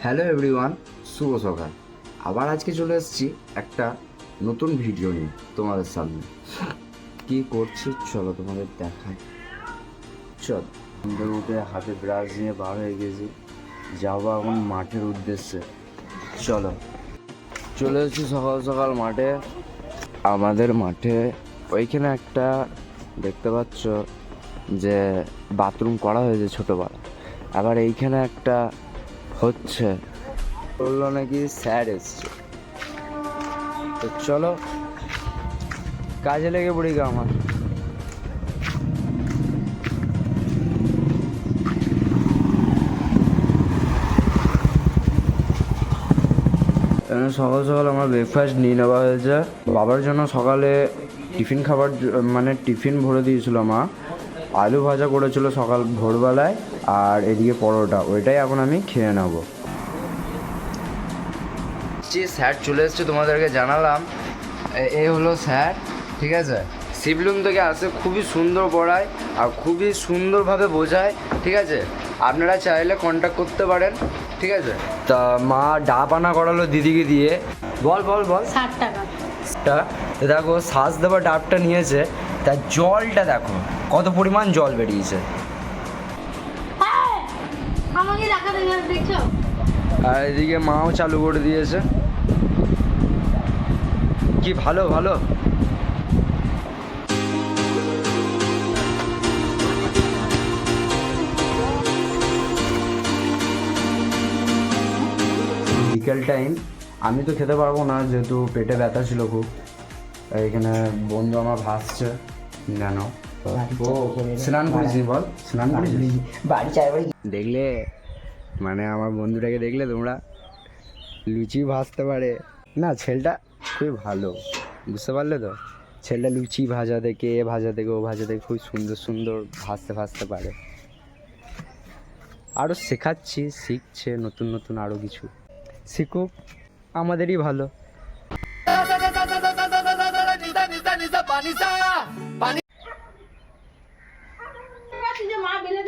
Hello everyone, শুভ সকাল। আবার আজকে চলে এসেছি একটা নতুন ভিডিও নিয়ে তোমাদের সামনে। কি করছি চলো তোমাদের দেখাই। চল, আমাদের মধ্যে হাতে ব্রাশ নিয়ে বার হয়ে গেছি, যাবো এখন মাঠের উদ্দেশ্যে। চলো, চলে এসেছি সকাল সকাল মাঠে। আমাদের মাঠে ওইখানে একটা দেখতে পাচ্ছ যে বাথরুম করা হয়েছে ছোটোবেলা, আবার এইখানে একটা হচ্ছে, বললো নাকি স্যার এসছে। তো চলো কাজে লেগে পড়ি গা। আমার সকাল সকাল আমার ব্রেকফাস্ট নিয়ে নেওয়া হয়েছে। বাবার জন্য সকালে টিফিন খাবার মানে টিফিন ভরে দিয়েছিল মা। আলু ভাজা করেছিল সকাল ভোরবেলায়, আর এদিকে পরোটা, ওইটাই এখন আমি খেয়ে নেবো। যে স্যার চলে এসছে তোমাদেরকে জানালাম, এ হলো স্যার, ঠিক আছে। শিবলুম থেকে আসে, খুবই সুন্দর পড়ায় আর খুবই সুন্দরভাবে বোঝায়, ঠিক আছে। আপনারা চাইলে কন্ট্যাক্ট করতে পারেন, ঠিক আছে। তা মা ডাব আনা করালো দিদিকে দিয়ে। বল বল বল। 60 টাকা। দেখো শ্বাস দেওয়া ডাবটা নিয়েছে, তার জলটা দেখো কত পরিমাণ জল বেরিয়েছে। আমাকে দেখছো? আর এদিকে মাও চালু করে দিয়েছে। কি ভালো ভালো। বিকেল টাইম, আমি তো খেতে পারবো না যেহেতু পেটে ব্যথা ছিল খুব। এখানে বন্ধু আমার ভাসছে কেন, স্নান করিস বল, স্নান করিস বাড়ি চাই দেখলে, মানে আমার বন্ধুটাকে দেখলে তোমরা লুচি ভাজতে পারে না। ছেলেটা খুবই ভালো, বুঝতে পারলে তো। ছেলেটা লুচি ভাজা থেকে এ ভাজা থেকে ও ভাজা থেকে খুব সুন্দর সুন্দর ভাজতে পারে। আরও শেখাচ্ছি, শিখছে নতুন নতুন আরও কিছু শিখুক, আমাদেরই ভালো।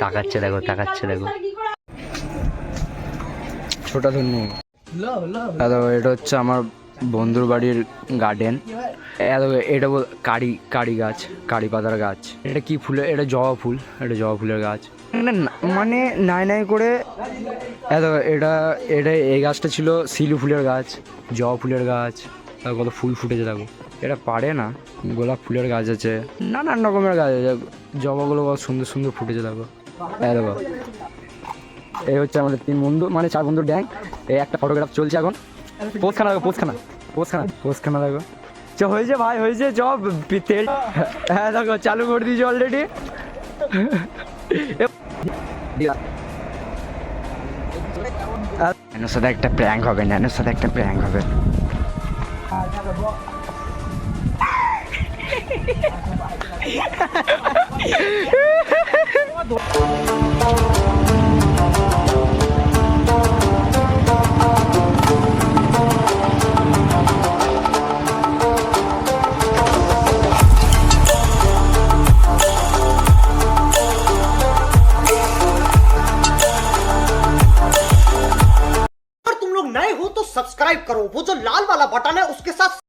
তাকাচ্ছে দেখো, তাকাচ্ছে দেখো, ছোটা ধন্য। এটা হচ্ছে আমার বন্ধুর বাড়ির গার্ডেন। এটা কারি গাছ, কারি পাতার গাছ। এটা কি ফুলের, এটা জবা ফুল, এটা জবা ফুলের গাছ। মানে নাই করে এটা এটা এই গাছটা ছিল শিলু ফুলের গাছ, জবা ফুলের গাছ। কত ফুল ফুটেছে দেখো। এটা পারে না, গোলাপ ফুলের গাছ আছে, নানান রকমের গাছ আছে। জবাগুলো কত সুন্দর সুন্দর ফুটেছে দেখো। দেখো, এই হচ্ছে আমাদের 3 বন্ধু, মানে 4 বন্ধুর ড্যাং। এই একটা ফটোগ্রাফ চলছে এখন। পোস্টখানা দেখো, পোস্টখানা দেখো। হয়েছে ভাই, হয়েছে। জব তেল, হ্যাঁ দেখো চালু করে দিয়েছি অলরেডি। ন্যানোর সাথে একটা প্র্যাঙ্ক হবে, ন্যানোর সাথে একটা প্র্যাঙ্ক হবে। सब्सक्राइब करो, वो जो लाल वाला बटन है